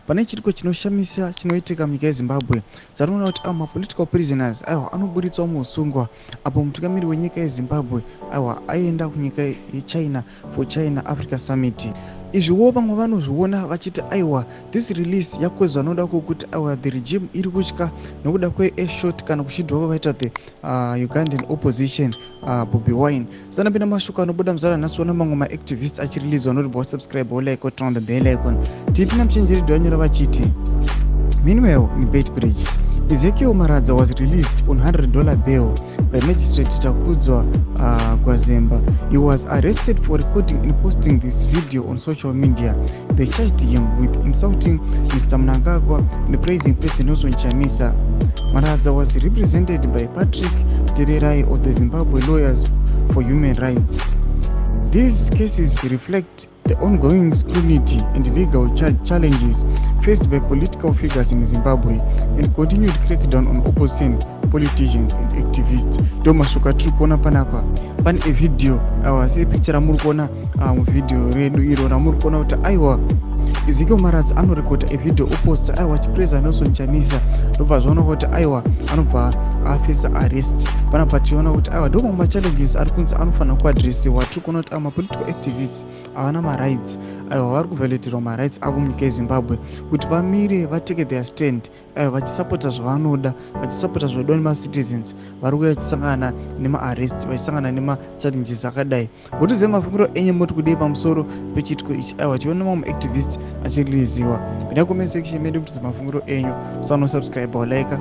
pane chitiko chinoshamisa chinoitika munyika yezimbabwe zvatinoona kuti mapolitical prisoners aiwa anoburitswa muusungwa apo mutungamiri wenyika yezimbabwe aiwa aenda kunyika yechina for China Africa Summit. Izviwo vamwe vanozviona vachiti aiwa this release yakwezva noda kwokuti aiwa the regime iri kutya nokuda kweashot kana kuchidhwa vaita the Ugandan opposition Bobi Wine. Sanapinda mashoko anobuda muzara nhasiona mamwe maactivists achirelease vanoti bosubscribe like turn on the bell icon. Tipina muchenjeredzo vanyora vachiti meanwhile in Beitbridge, Ezekiel Maradza was released on $100 bail by magistrate Takudzwa Gwazemba. He was arrested for recording and posting this video on social media. They charged him with insulting Mr. Mnangagwa and praising President Nelson Chamisa. Maradza was represented by Patrick Tererai of the Zimbabwe Lawyers for Human Rights. These cases reflect the ongoing scrutiny and legal challenges faced by political figures in Zimbabwe and continued crackdown on opposition politicians and activists. Ndo mashoko tiri kuona panapa. Pane video se picture ramuri kuona muvideo redu iro ramuri kuona kuti aiwa Ezekiel Maradza anorekoda video oposta aiwa chipresa Nelson Chamisa ndobva zvaona kuti aiwa anobva afesa arrest. Panapa tiona kuti aiwa ndo mamwe challenges ari kunzi anofanira kuadresiwa. Tiri kuona kuti mapolitical activists havana marights aiwa vari kuvhaletirwa marights avo munyika yezimbabwe kuti vamire vateke their stand aiwa vachisapota zvavanoda vachisapota zvinodiwa nemacitizens vari kuuya vachisangana nemaarrest vachisangana nemachallenges akadai. Votiziva mafungiro enyu moti kudei pamusoro pechitiko ichi aiwa tiona mamwe activist achiriliziwa. Pinda comment section medu kutiza mafungiro enyu. Musanosubscribe or like